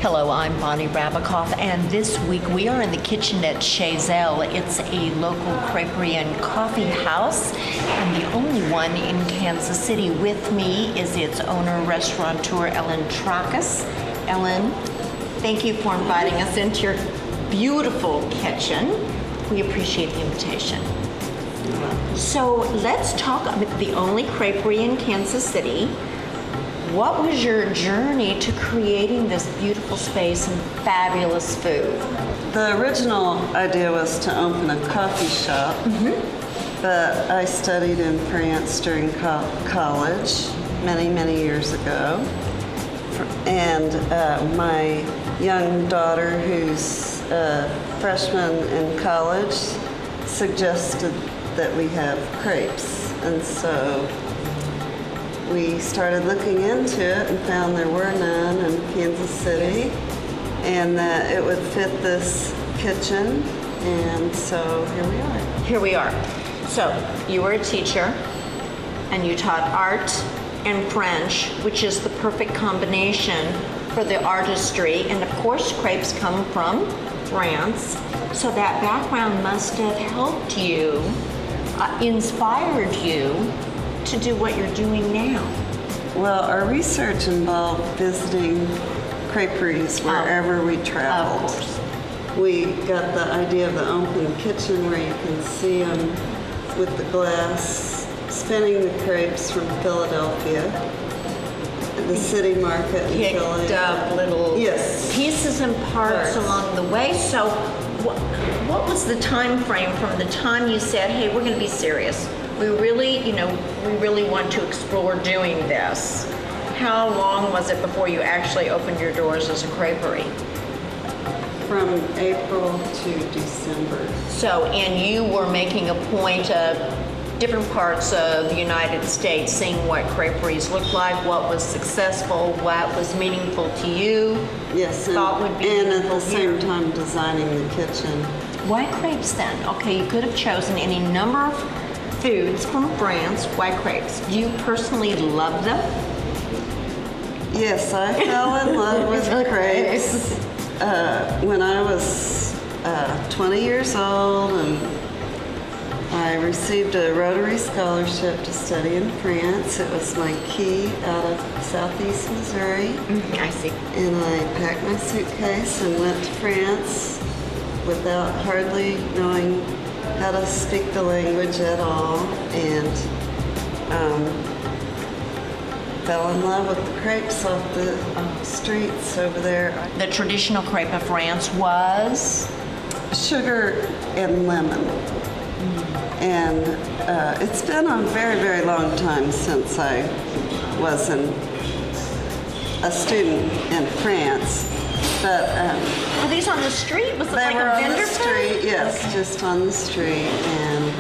Hello, I'm Bonnie Rabikoff, and this week we are in the kitchen at Chez, Elle. It's a local creperie and coffee house, and the only one in Kansas City. With me is its owner, restaurateur, Ellen Tracus. Ellen, thank you for inviting us into your beautiful kitchen. We appreciate the invitation. So let's talk about the only creperie in Kansas City. What was your journey to creating this beautiful space and fabulous food? The original idea was to open a coffee shop, but I studied in France during college many years ago. And my young daughter, who's a freshman in college, suggested that we have crepes. And so we started looking into it and found there were none in Kansas City and that it would fit this kitchen, and so here we are. Here we are. So you were a teacher and you taught art and French, which is the perfect combination for the artistry, and of course crepes come from France, so that background must have helped you, inspired you to do what you're doing now. Well, our research involved visiting creperies wherever we traveled. Of course. We got the idea of the open kitchen where you can see them with the glass, spinning the crepes from Philadelphia, the city market in Philly. Picked up little pieces and parts along the way. So what was the time frame from the time you said, hey, we're going to be serious? We really want to explore doing this. How long was it before you actually opened your doors as a creperie? From April to December. So, and you were making a point of different parts of the United States, seeing what creperies looked like, what was successful, what was meaningful to you. Yes, and at the same time designing the kitchen. Why crepes then? Okay, you could have chosen any number of foods from France. Why crepes? Do you personally love them? Yes, I fell in love with crepes when I was 20 years old, and I received a Rotary scholarship to study in France. It was my key out of southeast Missouri. I see. And I packed my suitcase and went to France without hardly knowing how to speak the language at all, and fell in love with the crepes off the streets over there. The traditional crepe of France was? Sugar and lemon. And it's been a very long time since I was a student in France. But were these on the street? Was it they like were a on vendor the street? Yes, okay. Just on the street. And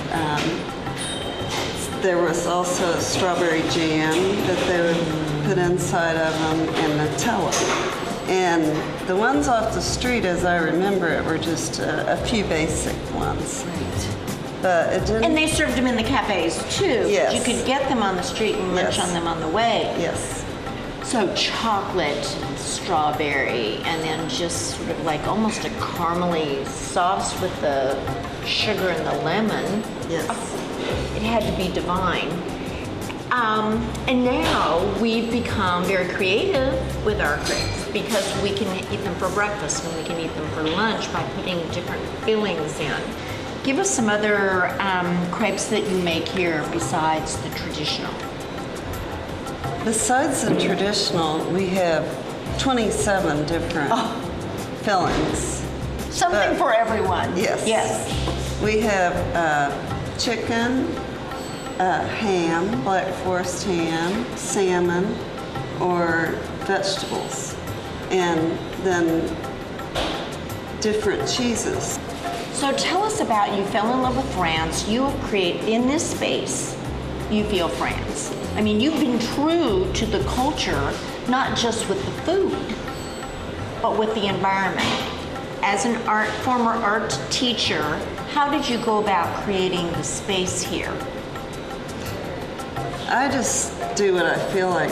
there was also a strawberry jam that they would put inside of them, and Nutella. And the ones off the street, as I remember it, were just a few basic ones. Right. But it didn't. And they served them in the cafes too. Yes. You could get them on the street and munch on them on the way. Yes. So chocolate, strawberry, and then just sort of like almost a caramely sauce with the sugar and the lemon. Yes. It had to be divine. And now we've become very creative with our crepes because we can eat them for breakfast and we can eat them for lunch by putting different fillings in. Give us some other crepes that you make here besides the traditional. Besides the traditional, we have 27 different fillings. Something for everyone. Yes. Yes. We have chicken, ham, black forest ham, salmon, or vegetables, and then different cheeses. So tell us about, you fell in love with France. You have created, in this space, you feel France. I mean, you've been true to the culture, not just with the food, but with the environment. As an former art teacher, how did you go about creating the space here? I just do what I feel like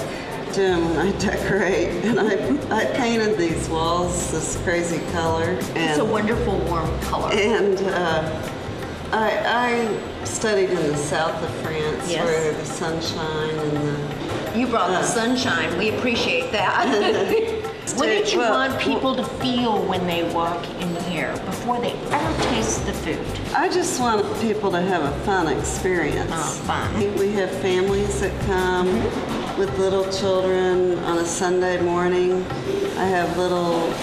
doing when I decorate. And I painted these walls this crazy color. And, It's a wonderful warm color. And I studied in the south of France, Yes. where the sunshine and the... You brought the sunshine. We appreciate that. What did you want people to feel when they walk in here before they ever taste the food? I just want people to have a fun experience. Oh, fun. We have families that come with little children on a Sunday morning. I have little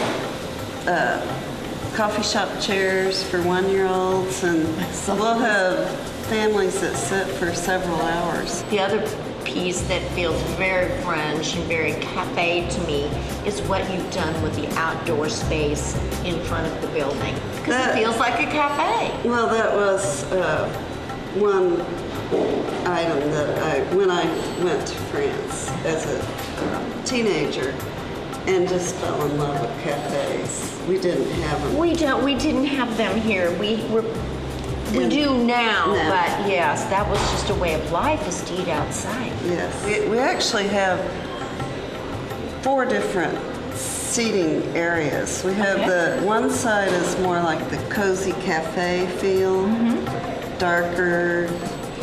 coffee shop chairs for 1-year-olds, and we'll have families that sit for several hours. The other piece that feels very French and very cafe to me is what you've done with the outdoor space in front of the building. Because it feels like a cafe. Well, that was one item that when I went to France as a teenager and just fell in love with cafes. We didn't have them. We didn't have them here. We do now, but yes, that was just a way of life, is to eat outside. Yes. We actually have 4 different seating areas. We have the one side is more like the cozy cafe feel, darker,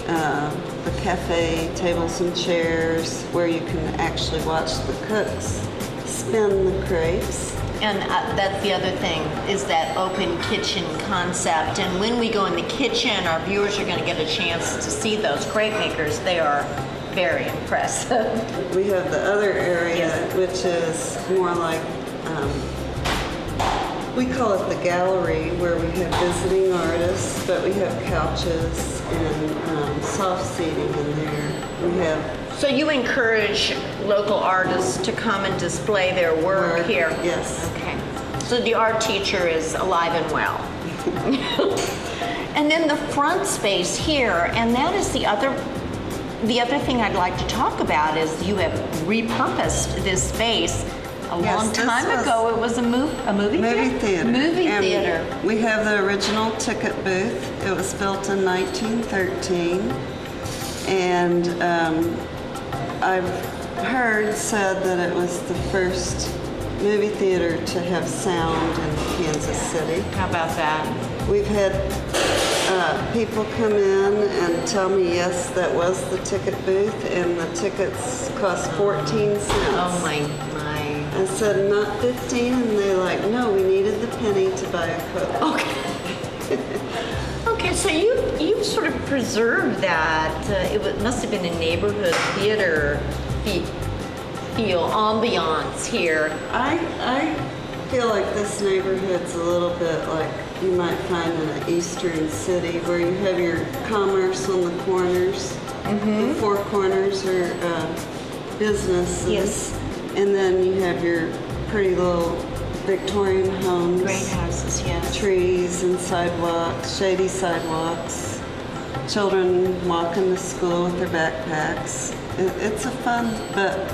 the cafe tables and chairs where you can actually watch the cooks spin the crepes. And that's the other thing, is that open kitchen concept. And when we go in the kitchen, our viewers are going to get a chance to see those crepe makers. They are very impressive. We have the other area, which is more like, we call it the gallery, where we have visiting artists, but we have couches and soft seating in there. We have... So you encourage local artists to come and display their work here? Yes. Okay. So the art teacher is alive and well. And then the front space here, and that is the other thing I'd like to talk about, is you have repurposed this space. A long time ago, it was a movie theater. Movie theater. We have the original ticket booth. It was built in 1913. And I've said that it was the first movie theater to have sound in Kansas City. How about that? We've had people come in and tell me, yes, that was the ticket booth, and the tickets cost 14 cents. Oh my. I said, not 15, and they're like, no, we needed the penny to buy a Coke. Okay. Okay, so you sort of preserved that. It must have been a neighborhood theater feel, ambiance here. I feel like this neighborhood's a little bit like you might find in an eastern city, where you have your commerce on the corners. The 4 corners are businesses. Yes. And then you have your pretty little Victorian homes. Great houses, yes. Trees and sidewalks, shady sidewalks. Children walking to school with their backpacks. It's a fun, but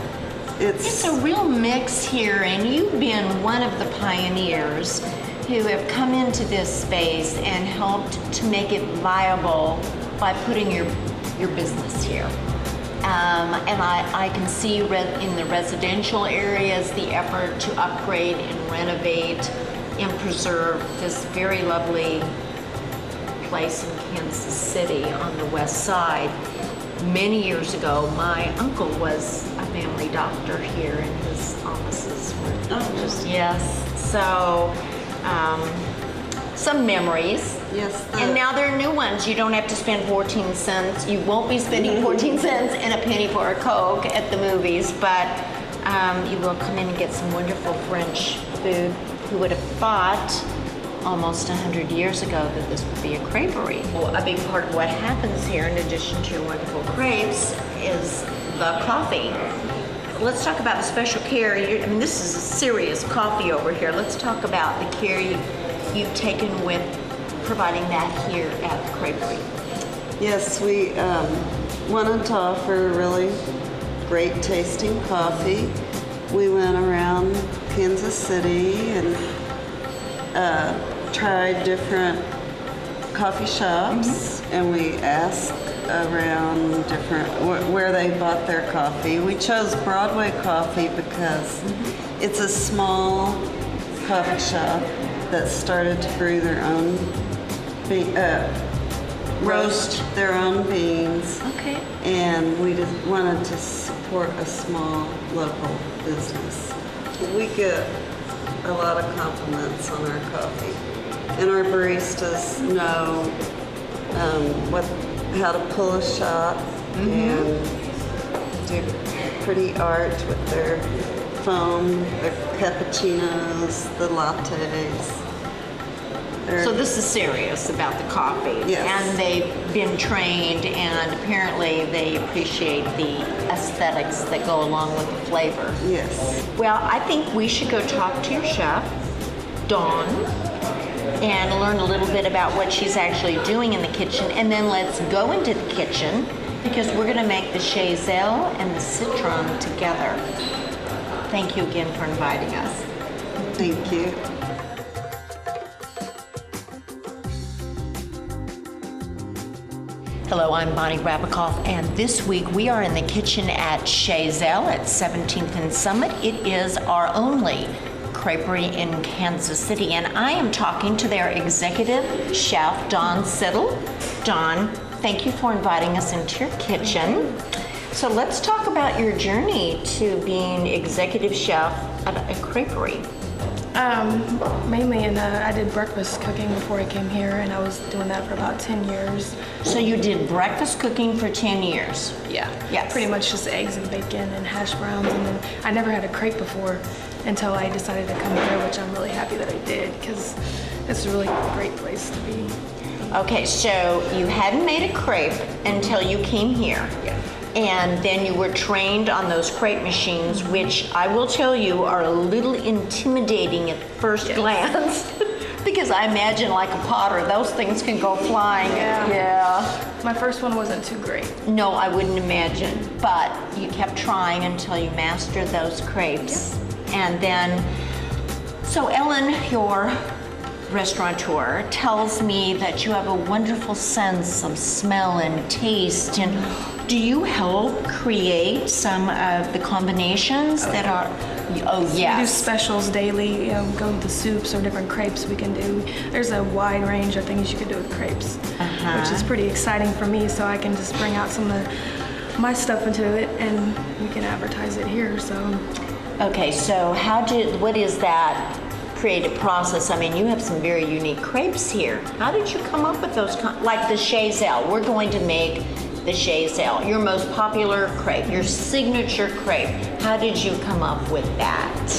it's a real mix here, and you've been one of the pioneers who have come into this space and helped to make it viable by putting your business here. And I can see in the residential areas the effort to upgrade and renovate and preserve this very lovely place in Kansas City on the west side. Many years ago, my uncle was a family doctor here, and his offices were So, some memories. Yes. And now there are new ones. You don't have to spend 14 cents. You won't be spending 14 cents and a penny for a Coke at the movies, but you will come in and get some wonderful French food. Who would have thought almost 100 years ago that this would be a creperie? Well, a big part of what happens here, in addition to your wonderful crepes, is the coffee. Let's talk about the special care. This is a serious coffee over here. Let's talk about the care you've taken with providing that here at the Creperie. Yes, we wanted to offer really great tasting coffee. We went around Kansas City and tried different coffee shops, and we asked around different, where they bought their coffee. We chose Broadway Coffee because it's a small coffee shop that started to brew their own, roast their own beans. Okay. And we just wanted to support a small local business. We get a lot of compliments on our coffee. And our baristas know how to pull a shot and do pretty art with their foam, the cappuccinos, the lattes. So this is serious about the coffee. Yes. And they've been trained, and apparently they appreciate the aesthetics that go along with the flavor. Yes. Well, I think we should go talk to your chef, Dawn, and learn a little bit about what she's actually doing in the kitchen, and then let's go into the kitchen because we're going to make the Chez, Elle and the citron together. Thank you again for inviting us. Thank you. Hello, I'm Bonnie Rabikoff, and this week we are in the kitchen at Chez, Elle at 17th and Summit. It is our only creperie in Kansas City, and I am talking to their executive chef, Dawn Siddle. Dawn, thank you for inviting us into your kitchen. So let's talk about your journey to being executive chef at a creperie. Mainly I did breakfast cooking before I came here, and I was doing that for about 10 years. So you did breakfast cooking for 10 years? Yeah. Yes. Pretty much just eggs and bacon and hash browns, and then I never had a crepe before until I decided to come here, which I'm really happy that I did because it's a really great place to be. Okay, so you hadn't made a crepe until you came here. Yeah. And then you were trained on those crepe machines, which I will tell you are a little intimidating at first glance. Because I imagine like a potter, those things can go flying. Yeah. My first one wasn't too great. No, I wouldn't imagine. But you kept trying until you mastered those crepes. And then, so Ellen, your restaurateur, tells me that you have a wonderful sense of smell and taste. And do you help create some of the combinations that are? Oh yes. We do specials daily. Go with the soups or different crepes we can do. There's a wide range of things you can do with crepes, which is pretty exciting for me. So I can just bring out some of my stuff into it, and we can advertise it here. So. Okay, so what is that creative process? I mean, you have some very unique crepes here. How did you come up with those, like the Chez, Elle? We're going to make the Chez, Elle, your most popular crepe, your signature crepe. How did you come up with that?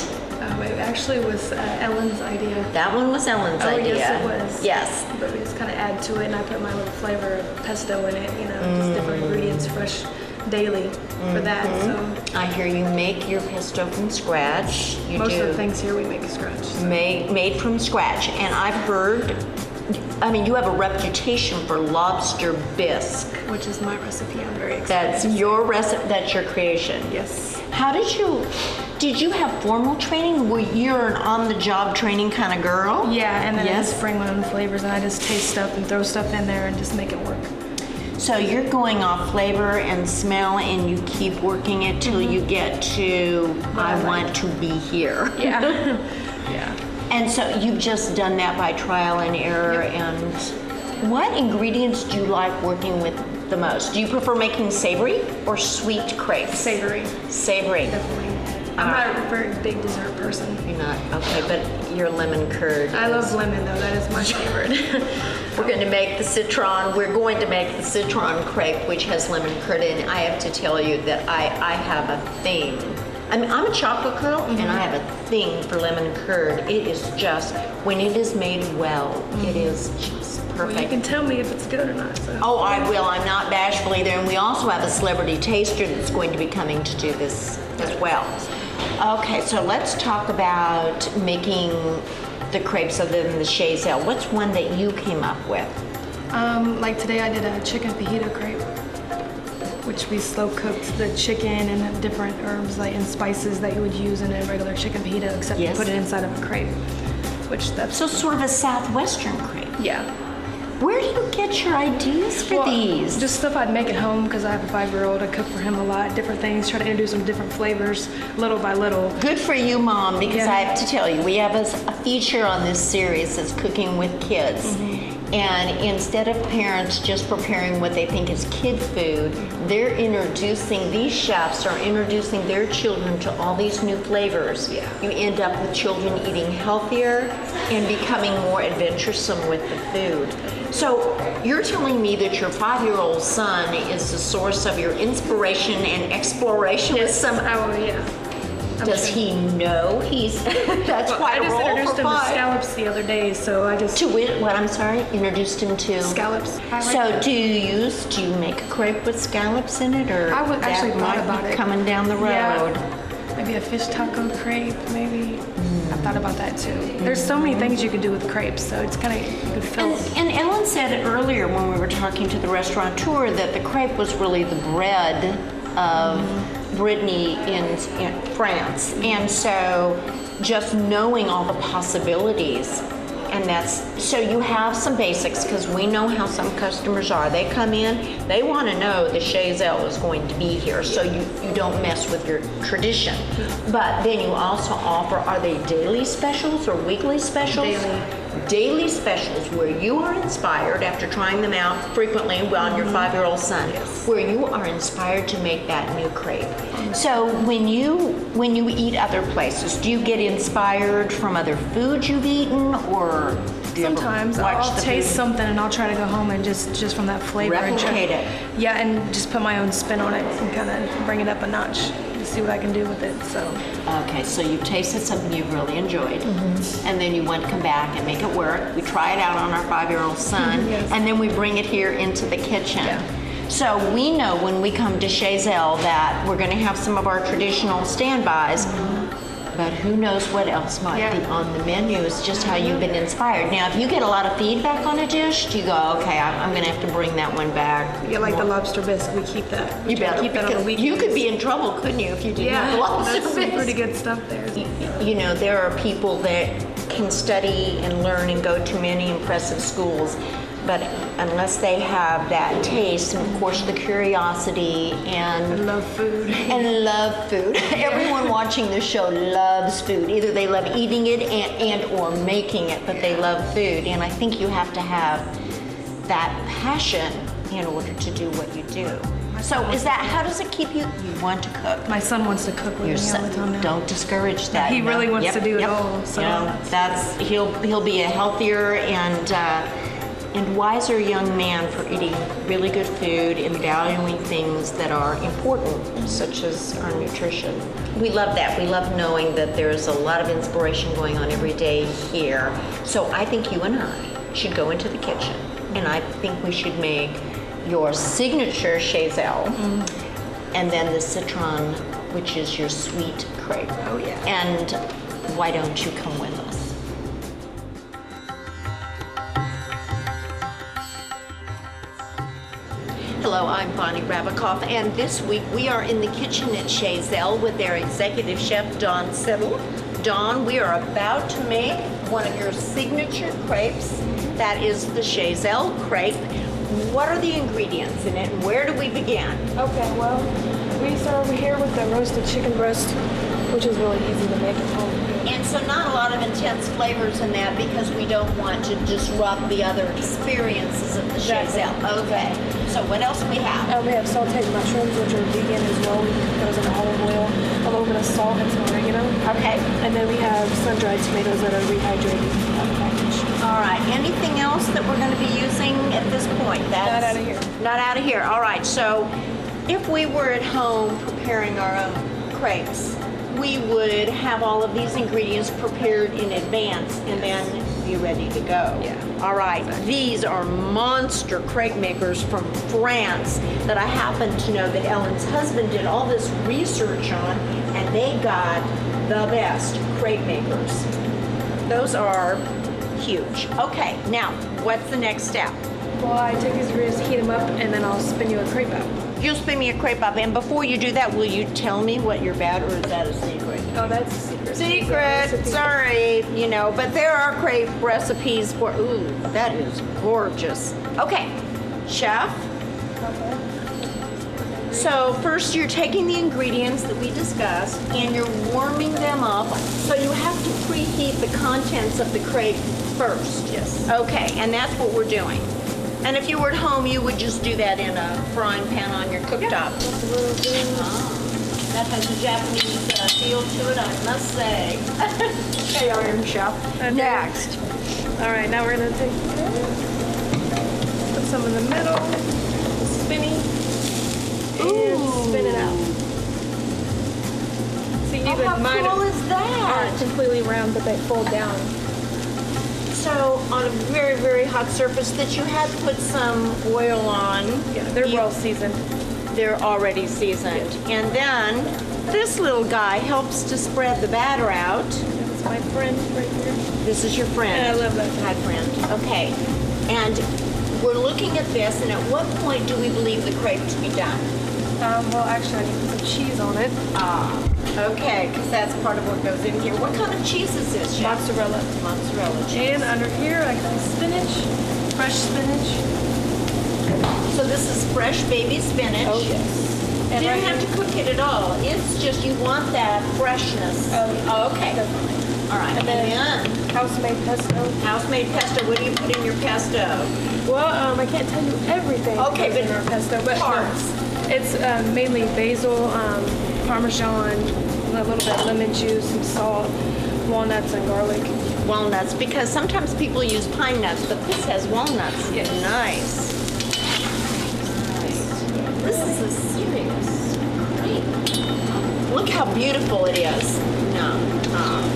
It actually was Ellen's idea. That one was Ellen's idea. Yes, it was. Yes. But we just kind of add to it, and I put my little flavor of pesto in it, just different ingredients, fresh daily for that. So I hear you make your pesto from scratch. most of the things here we make scratch. So. Made from scratch. And I've heard, I mean, you have a reputation for lobster bisque. Which is my recipe. I'm very excited. That's your recipe, that's your creation. Yes. How did you have formal training? Were you an on-the-job training kind of girl? Yeah, and then I Yes. just bring my own flavors, and I just taste stuff and throw stuff in there and just make it work. So you're going off flavor and smell, and you keep working it till you get to, I want to be here. Yeah. Yeah. And so you've just done that by trial and error. And what ingredients do you like working with the most? Do you prefer making savory or sweet crepes? Savory. Savory. Definitely. I'm not a very big dessert person. You're not, okay, but your lemon curd. I love lemon though, that is my favorite. We're going to make the citron. We're going to make the citron crepe, which has lemon curd in it. I have to tell you that I have a thing. I mean, I'm a chocolate girl, and I have a thing for lemon curd. It is just, when it is made well, it is just perfect. Well, you can tell me if it's good or not. So. Oh, I will. I'm not bashful either. And we also have a celebrity taster that's going to be coming to do this as well. Okay, so let's talk about making the crepes other than the Chez, Elle. What's one that you came up with? Like today I did a chicken fajita crepe, which we slow cooked the chicken and different herbs and spices that you would use in a regular chicken fajita, except Yes. you put it inside of a crepe, which that's So sort of a southwestern crepe. yeah. Where do you get your ideas for these? Just stuff I'd make at home because I have a 5-year-old. I cook for him a lot, different things, try to introduce him to different flavors, little by little. Good for you, Mom, because Yeah. I have to tell you, we have a feature on this series that's cooking with kids. And instead of parents just preparing what they think is kid food, these chefs are introducing their children to all these new flavors. Yeah. You end up with children eating healthier and becoming more adventuresome with the food. So you're telling me that your 5-year-old son is the source of your inspiration and exploration with some. Yeah. Does he know he's? That's quite I a just role introduced for him to 5. scallops the other day, so I just To what? I'm sorry. Introduced him to scallops. So do you make a crepe with scallops in it, or I would that actually thought might about be it. coming down the road? Yeah. Maybe a fish taco crepe, maybe. I thought about that too. There's so many things you could do with crepes, so it's kind of good fill. And Ellen said earlier when we were talking to the restaurateur that the crepe was really the bread of Brittany in France. And so just knowing all the possibilities, and so you have some basics, because we know how some customers are. They come in, they want to know the Chez Elle is going to be here, so you don't mess with your tradition. But then you also offer, are they daily specials or weekly specials? Daily specials where you are inspired after trying them out frequently on your 5-year-old son, where you are inspired to make that new crepe. So when you eat other places, do you get inspired from other foods you've eaten, or do you ever Sometimes watch I'll the taste food? something and I'll try to go home and just from that flavor and try- Replicate it. Yeah, and just put my own spin on it and kind of bring it up a notch to see what I can do with it. So Okay, so you've tasted something you've really enjoyed, and then you want to come back and make it work. We try it out on our 5-year-old son, Yes. and then we bring it here into the kitchen. Yeah. So we know when we come to Chez Elle that we're going to have some of our traditional standbys, but who knows what else might be on the menu. It's just how you've been inspired. Now, if you get a lot of feedback on a dish, do you go, okay, I'm going to have to bring that one back? yeah, like the lobster bisque, we keep that. We You try to better, keep that on the because weekends. you could be in trouble, couldn't you, if you didn't have Yeah, lobster that's some bisque? pretty good stuff there. You know, there are people that can study and learn and go to many impressive schools, but unless they have that taste and of course the curiosity I and love food. love food. Everyone watching this show loves food. Either they love eating it and or making it, but they love food. And I think you have to have that passion in order to do what you do. So how does it keep you want to cook? My son wants to cook with Your me all son, the time now. don't discourage that. He No. really wants Yep, to do it yep. all, so You know, he'll be a healthier and wiser young man for eating really good food and valuing things that are important, such as our nutrition. We love that. We love knowing that there's a lot of inspiration going on every day here. So I think you and I should go into the kitchen, and I think we should make your signature Chez Elle, and then the citron, which is your sweet crepe. Oh, yeah. And why don't you come with us? Hello, I'm Bonnie Rabikoff, and this week we are in the kitchen at Chez Elle with their executive chef, Don Siddle. Don, we are about to make one of your signature crepes. That is the Chez Elle crepe. What are the ingredients in it, and where do we begin? Okay, well, we start over here with the roasted chicken breast, which is really easy to make at home. And so not a lot of intense flavors in that because we don't want to disrupt the other experiences of the Chez Elle. Okay, so what else we have? We have sauteed mushrooms, which are vegan as well. We cook those in olive oil, a little bit of salt and some oregano. Okay. And then we have sun-dried tomatoes that are rehydrated out of the package. All right, anything else that we're going to be using at this point? Not out of here. Not out of here. All right, so if we were at home preparing our own crepes, we would have all of these ingredients prepared in advance and then be ready to go. Yeah. All right, these are monster crepe makers from France that I happen to know that Ellen's husband did all this research on, and they got the best crepe makers. Those are huge. Okay, now, what's the next step? Well, I take these ribs, heat them up, and then I'll spin you a crepe out. you'll spin me a crepe up. And before you do that, will you tell me what your batter, or is that a secret? Oh, that's a secret. Secret, sorry, you know, but there are crepe recipes for, ooh, that is gorgeous. Okay, chef. So first you're taking the ingredients that we discussed and you're warming them up. So you have to preheat the contents of the crepe first. Yes. Okay, and that's what we're doing. And if you were at home, you would just do that in a frying pan on your cooktop. That has a Japanese feel to it, I must say. Okay, Iron Chef. Okay. Next. All right, now we're gonna put some in the middle, spinny, and spin it out. See, even How mine cool is that? aren't completely round, but they fold down. So on a very, very hot surface that you had put some oil on. Yeah, they're well seasoned. They're already seasoned. And then this little guy helps to spread the batter out. That's my friend right here. This is your friend. And I love that. Hi, friend. Okay. And we're looking at this, and at what point do we believe the crepe to be done? Well, actually, I need to put some cheese on it. Okay, because that's part of what goes in here. What kind of cheese is this, Chef? Mozzarella. Mozzarella cheese. And under here, I got spinach, fresh spinach. So this is fresh baby spinach. Oh, yes. You And didn't right have here- to cook it at all. It's just you want that freshness. Oh, okay. definitely. All right. And then house-made pesto. House-made pesto. What do you put in your pesto? Well, I can't tell you everything. Okay, that goes but in our pesto, but parts. no, it's mainly basil, Parmesan, a little bit of lemon juice, some salt, walnuts, and garlic. Walnuts, because sometimes people use pine nuts, but this has walnuts. Yes. Nice. This is a serious crepe. Look how beautiful it is. No.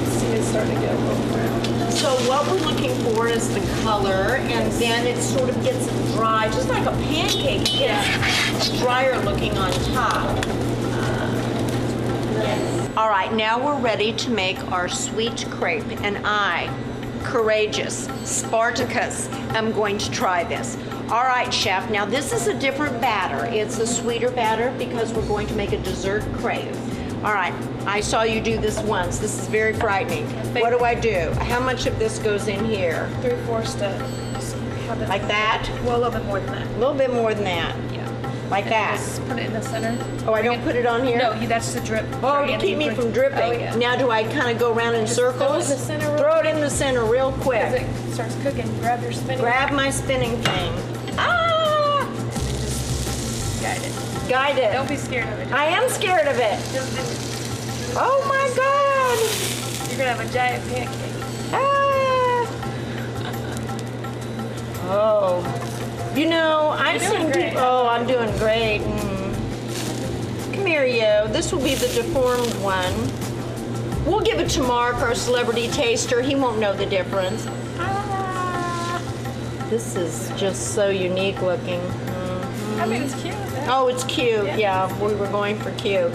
See, it's starting to get a little brown. So what we're looking for is the color, and then it sort of gets dry, just like a pancake. It gets drier looking on top. All right, now we're ready to make our sweet crepe, and I, courageous Spartacus, am going to try this. All right, Chef, now this is a different batter. It's a sweeter batter because we're going to make a dessert crepe. All right, I saw you do this once. This is very frightening. What do I do? How much of this goes in here? 3/4 to just have it Like that? Well, a little bit more than that. A little bit more than that. Yeah. Like And that. just put it in the center. Oh, I don't put it on here? No, that's the drip. Oh, Right, to and keep then you me put- from dripping. Oh, yeah. Now do I kind of go around in throw it in circles? the center real Throw it in the center real As quick. it starts cooking, grab your spinning. Grab my spinning thing. Ah! Guide it. Guide it. Don't be scared of it. I am scared of it. Just do it. Oh my God. You're gonna have a giant pancake. Ah. Oh. You know, I've You're doing seen great. people. Oh, I'm doing great. Come here, you. This will be the deformed one. We'll give it to Mark, our celebrity taster. He won't know the difference. Ah. This is just so unique looking. I mean, it's cute. Oh, it's cute. Yeah, we were going for cute.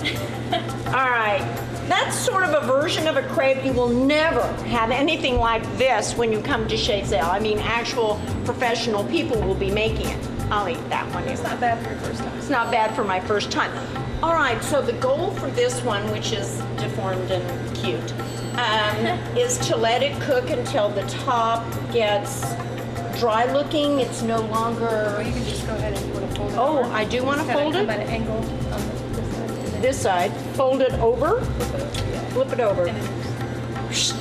All right. That's sort of a version of a crepe. You will never have anything like this when you come to Chez, Elle. I mean, actual professional people will be making it. I'll eat that one. It's not bad for your first time. It's not bad for my first time. All right, so the goal for this one, which is deformed and cute, is to let it cook until the top gets dry looking. It's no longer... Or you can just go ahead and you want to fold it Oh, over. I do want to Just gotta fold come it? at an angle on this side. This side. Fold it over. Flip it over. And then, see?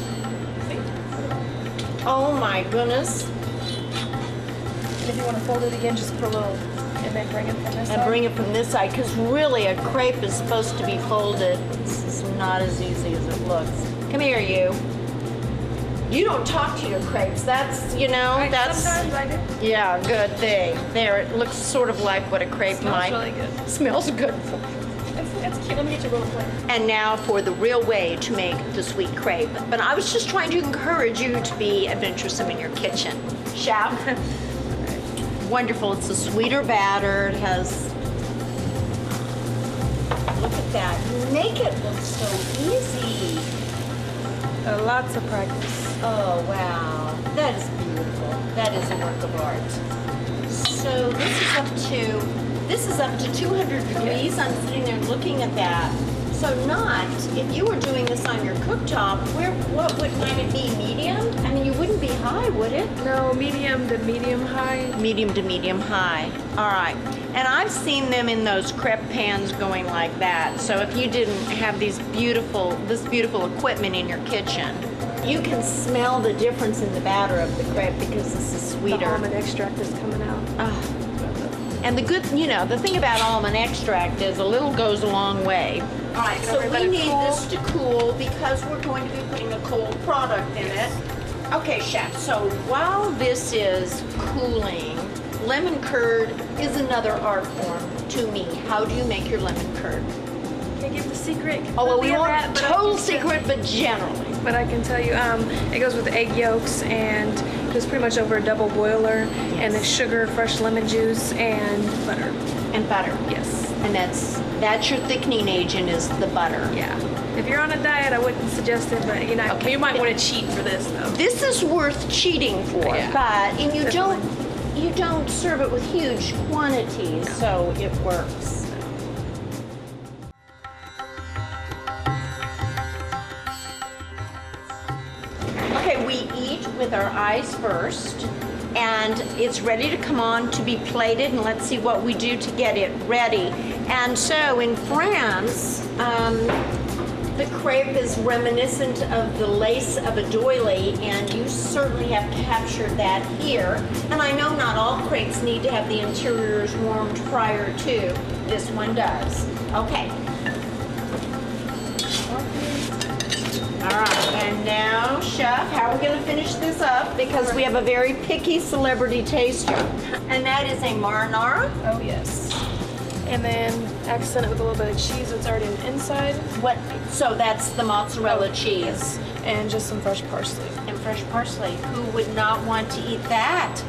Oh my goodness. And if you want to fold it again, just put a little, and then bring it from this side. And bring it from this side, because really a crepe is supposed to be folded. This is not as easy as it looks. Come here, you. You don't talk to your crepes. That's, you know, that's... Sometimes I do. Yeah, good thing. There, it looks sort of like what a crepe Smells might... really good. Smells good. It's cute. Let me get your little plate. And now for the real way to make the sweet crepe. But I was just trying to encourage you to be adventuresome in your kitchen. Chef? Wonderful. It's a sweeter batter. It has... Look at that. You make it look so easy. Lots of practice. Oh, wow. That is beautiful. That is a work of art. So this is up to This is up to 200 degrees. I'm sitting there looking at that. So not, if you were doing this on your cooktop, might it be medium? I mean, you wouldn't be high, would it? No, medium to medium high. Medium to medium high. All right. And I've seen them in those crepe pans going like that. So if you didn't have this beautiful equipment in your kitchen, you can smell the difference in the batter of the crepe because this is sweeter. The almond extract is coming out. And the thing about almond extract is a little goes a long way. All right, so we need this to cool because we're going to be putting a cold product in it. Okay, chef, so while this is cooling, lemon curd is another art form to me. How do you make your lemon curd? Can't give the secret. Oh, well, we want total secret, but generally. But I can tell you, it goes with egg yolks and just pretty much over a double boiler, and then sugar, fresh lemon juice, and butter. And butter. Yes. And that's your thickening agent is the butter. Yeah. If you're on a diet, I wouldn't suggest it, but Okay. you might want to cheat for this though. This is worth cheating for, Yeah. you don't serve it with huge quantities, so it works. Okay, we eat with our eyes first, and it's ready to come on to be plated, and let's see what we do to get it ready. And so in France, the crepe is reminiscent of the lace of a doily, and you certainly have captured that here. And I know not all crepes need to have the interiors warmed prior to. This one does. Okay. All right, and now, chef, how are we going to finish this up? Because we have a very picky celebrity taster. And that is a marinara. Oh yes. And then accent it with a little bit of cheese that's already on the inside. So that's the mozzarella cheese. Yes. And just some fresh parsley. And fresh parsley. Who would not want to eat that?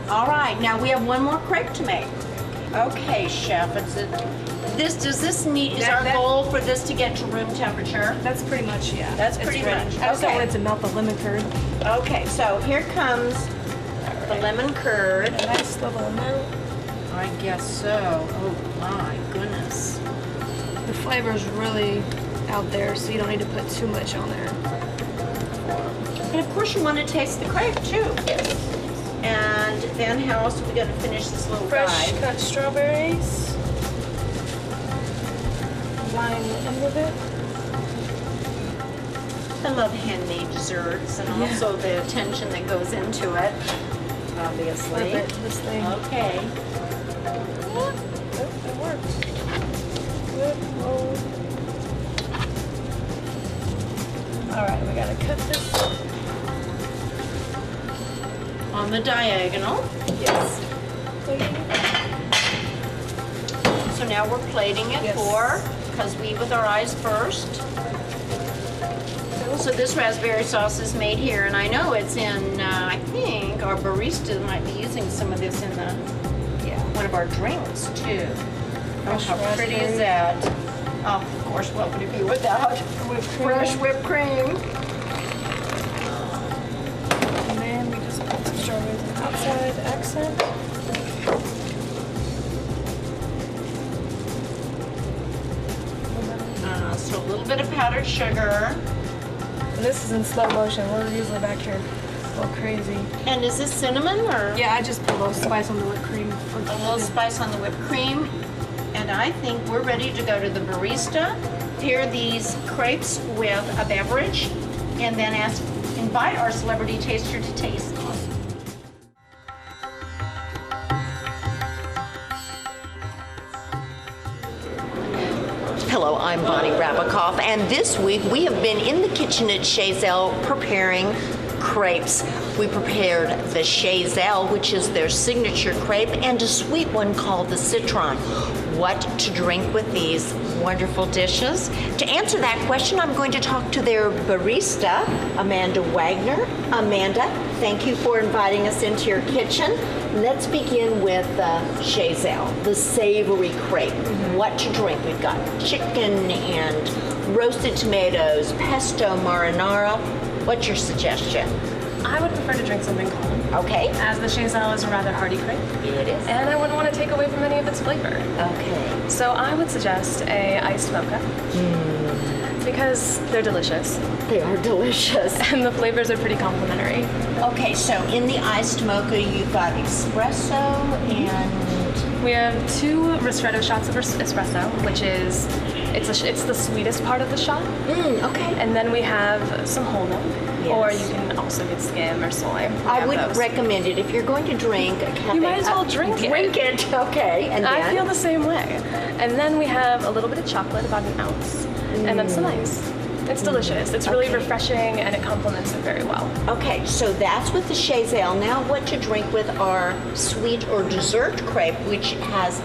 All right, now we have one more crepe to make. Okay, chef, is our goal for this to get to room temperature? That's pretty much, yeah. That's pretty much. I just don't want it to melt the lemon curd. Okay, so here comes the lemon curd. A nice level amount. I guess so. Oh my goodness. The flavor is really out there, so you don't need to put too much on there. And of course you want to taste the crepe too. Yes. And then how else are we going to finish this little Fresh guy? cut strawberries. Line the end of it. I love handmade desserts and also the attention that goes into it, obviously. Flip it this thing. Okay. Oh, it worked. Good. Roll. All right, we gotta cut this On the diagonal. Yes. So now we're plating it because we eat with our eyes first. So this raspberry sauce is made here, and I know it's in, I think our barista might be using some of this in one of our drinks too. Oh, how pretty is that? Oh, of course, what would it be without fresh whipped cream? And then we just put some strawberries on the outside accent. So a little bit of powdered sugar. And this is in slow motion. We're usually back here a little crazy. And is this cinnamon or? Yeah, I just put a little spice on the whipped cream. A little spice on the whipped cream. And I think we're ready to go to the barista, pair these crepes with a beverage, and then invite our celebrity taster to taste. Hello, I'm Bonnie Rabakoff, and this week we have been in the kitchen at Chez, Elle preparing crepes. We prepared the Chez, Elle, which is their signature crepe, and a sweet one called the citron. What to drink with these wonderful dishes? To answer that question, I'm going to talk to their barista, Amanda Wagner. Amanda, thank you for inviting us into your kitchen. Let's begin with Chez, Elle, the savory crepe. What to drink? We've got chicken and roasted tomatoes, pesto marinara. What's your suggestion? I would prefer to drink something cold. Okay. as the Chez Elle is a rather hearty crepe. It is. And I wouldn't want to take away from any of its flavor. Okay. So I would suggest a iced mocha. Because they're delicious. They are delicious. And the flavors are pretty complimentary. Okay, so in the iced mocha, you've got espresso and We have 2 ristretto shots of espresso, which is, it's the sweetest part of the shot. okay. And then we have some whole milk. Or Yes. you can also get skim or soy. We I have would those. recommend it if you're going to drink a cafe. You might as well drink it. Drink it, okay. And then I feel the same way. And then we have a little bit of chocolate, about an ounce, and then some ice. It's delicious. It's really Okay. refreshing, and it complements it very well. Okay, so that's with the Chez Elle. Now what to drink with our sweet or dessert crepe, which has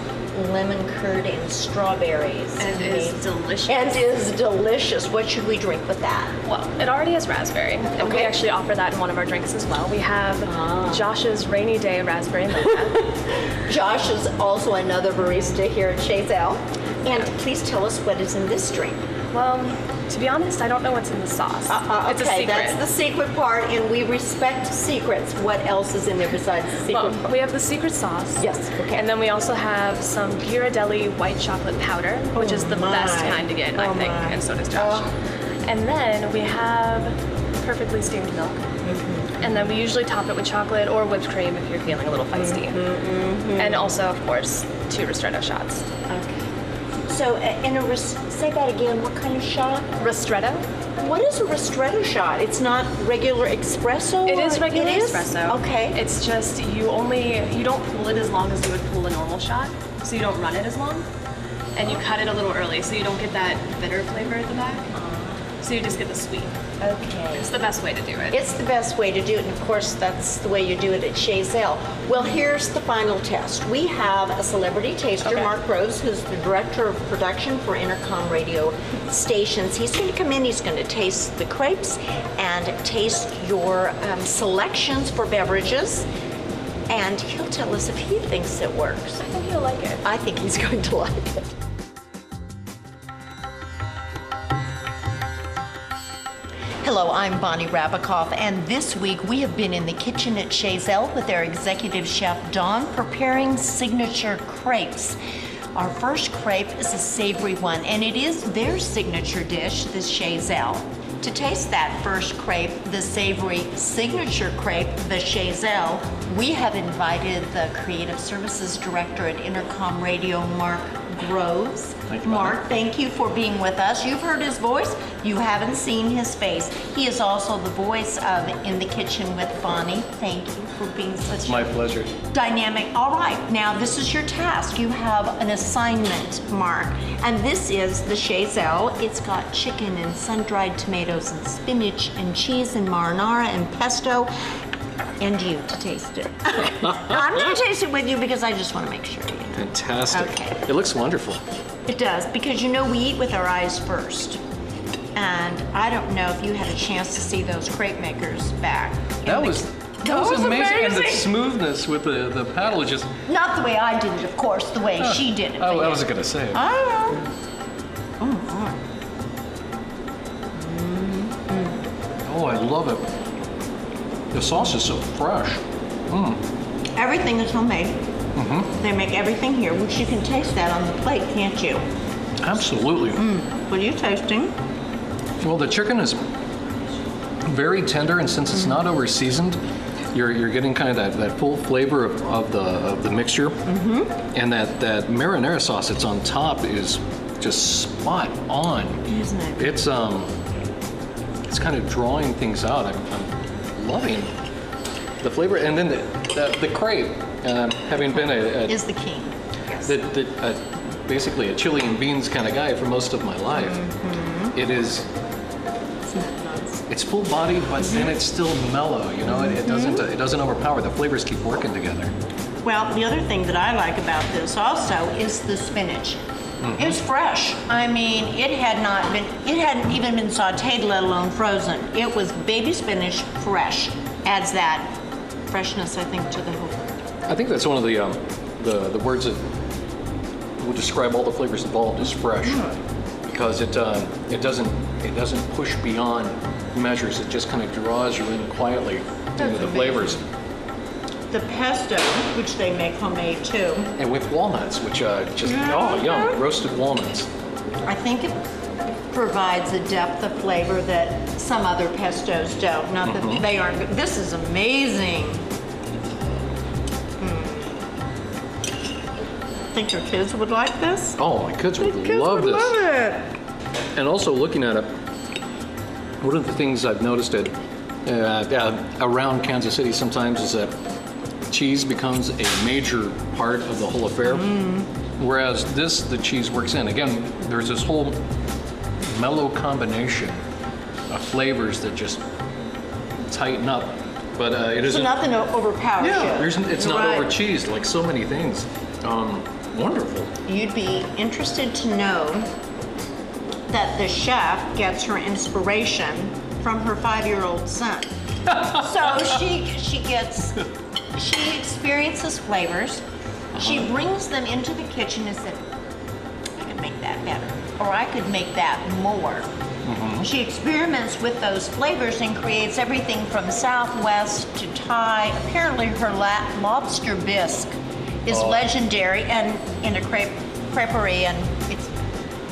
lemon curd and strawberries. And is delicious. And is delicious. What should we drink with that? Well, it already has raspberry, and we Okay. actually offer that in one of our drinks as well. We have Josh's Rainy Day Raspberry Mocha. Josh is also another barista here at Chez Elle. And please tell us what is in this drink. Well, to be honest, I don't know what's in the sauce. It's a Okay, secret. that's the secret part, and we respect secrets. What else is in there besides the secret Well, part? we have the secret sauce. Yes, okay. And then we also have some Ghirardelli white chocolate powder, which is the best kind to get, I think, and so does Josh. And then we have perfectly steamed milk. And then we usually top it with chocolate or whipped cream if you're feeling a little feisty. And also, of course, 2 ristretto shots. Okay. So, say that again. What kind of shot? Ristretto? What is a ristretto shot? It's not regular espresso? It is or- regular it is? espresso. Okay. It's just you don't pull it as long as you would pull a normal shot, so you don't run it as long, and you cut it a little early, so you don't get that bitter flavor at the back. So you just get the sweet. Okay. It's the best way to do it. It's the best way to do it, and of course, that's the way you do it at Chez Elle. Well, here's the final test. We have a celebrity taster, Okay. Mark Rose, who's the director of production for Intercom Radio Stations. He's going to come in, he's going to taste the crepes and taste your selections for beverages, and he'll tell us if he thinks it works. I think you'll like it. I think he's going to like it. Hello, I'm Bonnie Rabikoff, and this week we have been in the kitchen at Chez Elle with our executive chef Dawn preparing signature crepes. Our first crepe is a savory one, and it is their signature dish, the Chez Elle. To taste that first crepe, the savory signature crepe, the Chez Elle, we have invited the Creative Services Director at Intercom Radio, Mark Groves. Thank you, Mark, thank you for being with us. You've heard his voice. You haven't seen his face. He is also the voice of In the Kitchen with Bonnie. Thank you for being such My pleasure. dynamic. All right, now this is your task. You have an assignment, Mark, and this is the Chez Elle. It's got chicken and sun-dried tomatoes and spinach and cheese and marinara and pesto, and you to taste it. I'm going to taste it with you because I just want to make sure you know. Fantastic. Okay. It looks wonderful. It does, because you know we eat with our eyes first. And I don't know if you had a chance to see those crepe makers back. That was amazing. And the amazing. smoothness with the paddle is just. Not the way I did it, of course, the way she did it. Oh, but I yeah. wasn't going to say it. I don't know. Oh, I love it. The sauce is so fresh. Everything is homemade. They make everything here, which you can taste that on the plate, can't you? Absolutely. What are you tasting? Well, the chicken is very tender, and since it's not over seasoned, you're getting kind of that full flavor of the mixture, and that marinara sauce that's on top is just spot on. Isn't it? It's kind of drawing things out. I'm loving the flavor, and then the crepe. Having been Is the king. Yes. basically a chili and beans kind of guy for most of my life, it is. It's full bodied, but then it's still mellow. You know, it doesn't overpower. The flavors keep working together. Well, the other thing that I like about this also is the spinach. It's fresh. I mean, it hadn't even been sauteed, let alone frozen. It was baby spinach, fresh. Adds that freshness, I think, to the whole. I think that's one of the words that would describe all the flavors involved is fresh, because it doesn't push beyond measures. It just kind of draws you in quietly into the flavors. the pesto, which they make homemade too. And with walnuts, which just, oh, yum, roasted walnuts. I think it provides a depth of flavor that some other pestos don't. Not that they aren't good. This is amazing. Think your kids would like this? Oh, my kids would love this. Love it. And also looking at it, one of the things I've noticed around Kansas City sometimes is that cheese becomes a major part of the whole affair. Whereas the cheese works in. Again, there's this whole mellow combination of flavors that just tighten up. But it isn't. So nothing overpowers you. It's not over cheesed like so many things. Wonderful. You'd be interested to know that the chef gets her inspiration from her 5-year-old son. So she experiences flavors. She brings them into the kitchen and said, I could make that better, or I could make that more. She experiments with those flavors and creates everything from Southwest to Thai. Apparently her lobster bisque is legendary, and in a creperie, and it's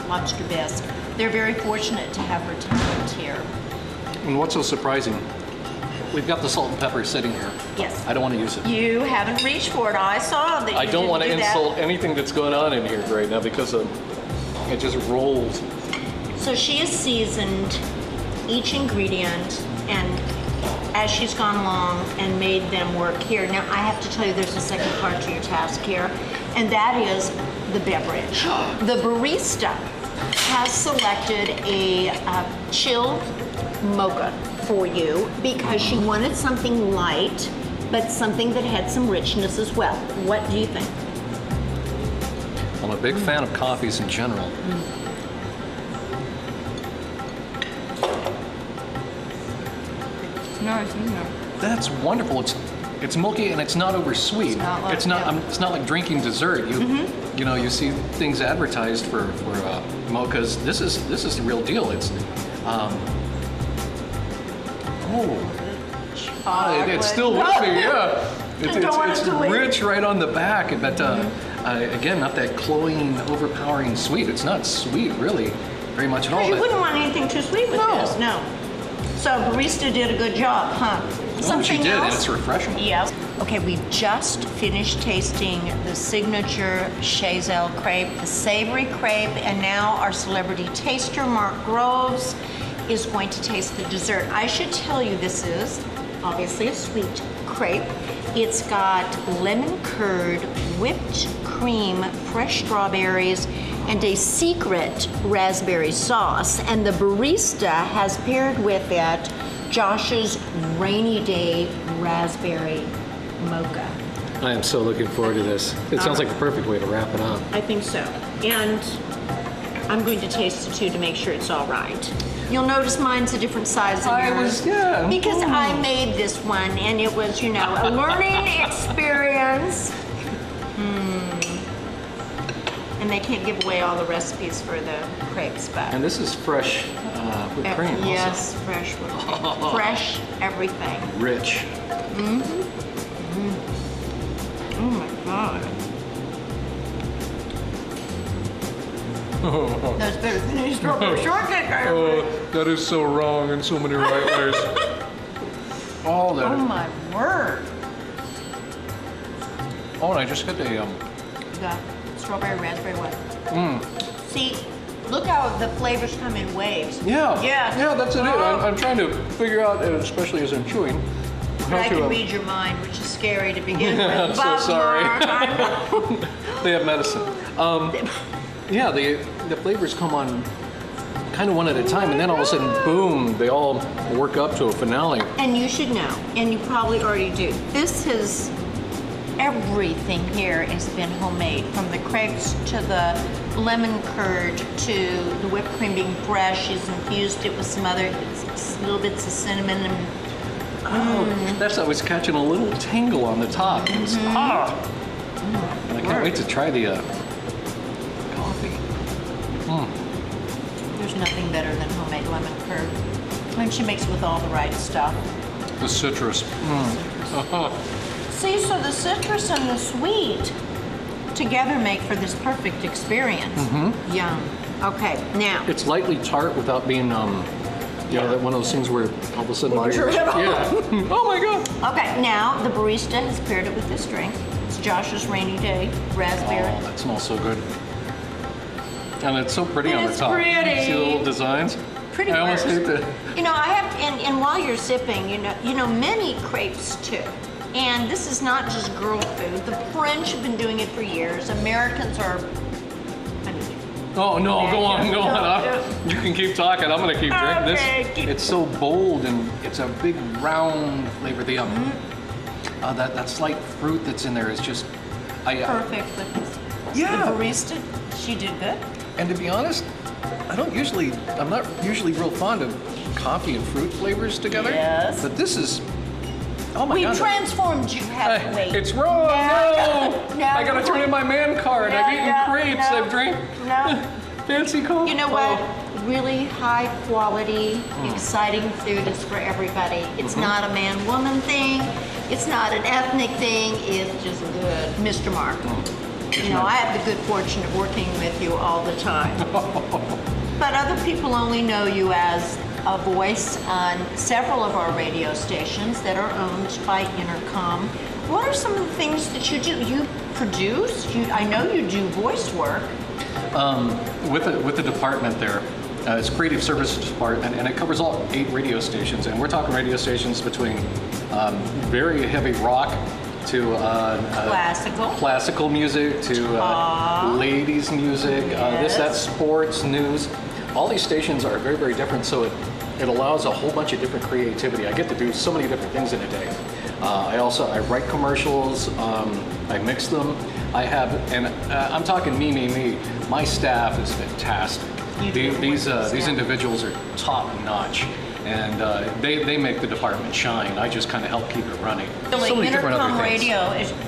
lobster bisque. They're very fortunate to have her talent here. And what's so surprising, we've got the salt and pepper sitting here. Yes. I don't want to use it. You haven't reached for it. I saw that you I don't want to didn't do insult anything that's going on in here right now because it just rolls. So she has seasoned each ingredient, and as she's gone along and made them work here. Now, I have to tell you, there's a second part to your task here, and that is the beverage. The barista has selected a chilled mocha for you because she wanted something light, but something that had some richness as well. What do you think? I'm a big fan of coffees in general. Nice, isn't it? That's wonderful. It's milky and it's not over sweet. It's not like- It's not like drinking dessert. You know, you see things advertised for mochas. This is the real deal. It's it's still with me. Yeah, it's rich right on the back, but again, not that cloying, overpowering sweet. It's not sweet really, very much at all. You but- wouldn't want anything too sweet with No. this, no. So barista did a good job, huh? Oh, she did, and it's refreshing. Yes. Okay, we've just finished tasting the signature Chez, Elle crepe, the savory crepe, and now our celebrity taster, Mark Groves, is going to taste the dessert. I should tell you this is obviously a sweet crepe. It's got lemon curd, whipped cream, fresh strawberries, and a secret raspberry sauce. And the barista has paired with it Josh's rainy day raspberry mocha. I am so looking forward to this. It sounds like the perfect way to wrap it up. I think so. And I'm going to taste it too to make sure it's all right. You'll notice mine's a different size than yours. Because I made this one and it was, you know, a learning experience. And they can't give away all the recipes for the crepes, but. And this is fresh whipped cream also. Yes, fresh whipped cream. Fresh everything. Rich. Oh my God. That's better than any strawberry shortcake I ever made. That is so wrong in so many right ways. All that. Oh my word. Oh, and I just got The strawberry raspberry one. See, look how the flavors come in waves. Yeah. Yeah. Yeah, that's it. I'm trying to figure out, especially as I'm chewing, how I to. can read your mind, which is scary to begin with. I'm so But, sorry. Mark, I know. They have medicine. Yeah, the flavors come on kind of one at a time, and then all of a sudden, boom, they all work up to a finale. And you should know, and you probably already do. Everything here has been homemade, from the crepes to the lemon curd to the whipped cream being fresh. She's infused it with some other little bits of cinnamon and That's I was catching a little tingle on the top. It was, And I can't wait to try the coffee. there's nothing better than homemade lemon curd. And she makes it with all the right stuff. The citrus. See, so the citrus and the sweet together make for this perfect experience. Yum. Okay, now. It's lightly tart without being, you know, that one of those things where all of a sudden, yeah. Oh my God. Okay, now the barista has paired it with this drink. It's Josh's Rainy Day Raspberry. Oh, that smells so good. And it's so pretty on the It's top. pretty. See the little designs? Pretty I almost hate words. that. You know, I have to, and while you're sipping, you know, many crepes too. And this is not just girl food. The French have been doing it for years. Americans are. Oh no, go on. No. You can keep talking. I'm gonna keep drinking this. It's so bold and it's a big round flavor. The that slight fruit that's in there is just Perfect with this. Yeah. The barista, she did good. And to be honest, I'm not usually real fond of coffee and fruit flavors together. Yes. But this is, oh my We've God. transformed you, haven't we? It's wrong, no! I gotta turn in my man card. I've eaten crepes, I've drank fancy coffee. You know what? Really high quality, exciting food is for everybody. It's not a man-woman thing. It's not an ethnic thing. It's just good. Mr. Mark. You know, I have the good fortune of working with you all the time. But other people only know you as a voice on several of our radio stations that are owned by Intercom. What are some of the things that you do? You produce? I know you do voice work. With the department there, it's Creative Services Department, and it covers all 8 radio stations. And we're talking radio stations between very heavy rock to classical music to ladies music, that sports news. All these stations are very, very different, so it allows a whole bunch of different creativity. I get to do so many different things in a day. I write commercials, I mix them. I'm talking me. My staff is fantastic. These individuals are top notch, and they make the department shine. I just kind of help keep it running. So many different other Intercom things. Radio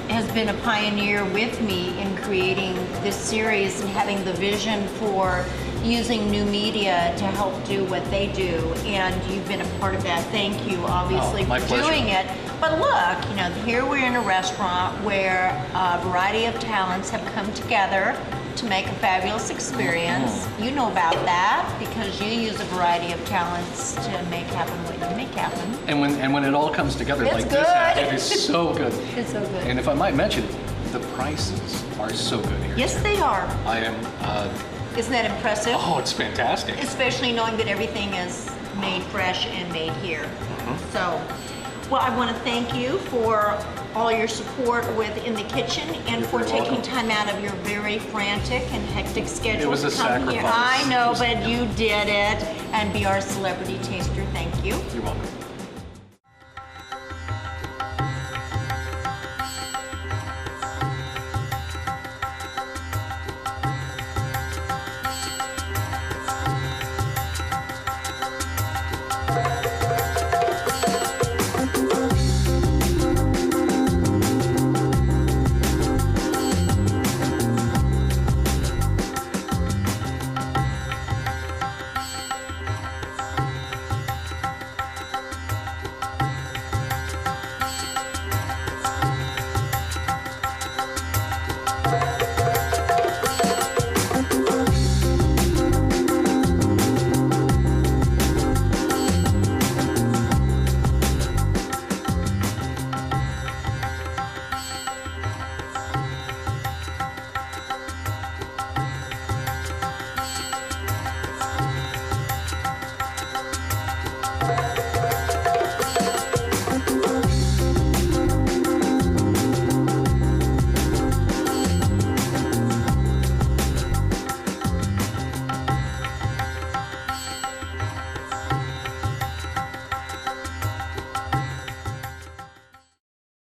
has been a pioneer with me in creating this series and having the vision for using new media to help do what they do, and you've been a part of that. Thank you, obviously, my for pleasure. doing it. But look, you know, here we're in a restaurant where a variety of talents have come together to make a fabulous experience. You know about that because you use a variety of talents to make happen what you make happen. And when it all comes together It's like good. this, it is so good. It's so good. And if I might mention, the prices are so good here. Yes, they are. I am. Isn't that impressive? Oh, it's fantastic. Especially knowing that everything is made fresh and made here. So, well, I want to thank you for all your support with In the Kitchen and for very taking welcome. time out of your very frantic and hectic schedule was a to come here. sacrifice. I know, but you did it. And be our celebrity taster. Thank you. You're welcome.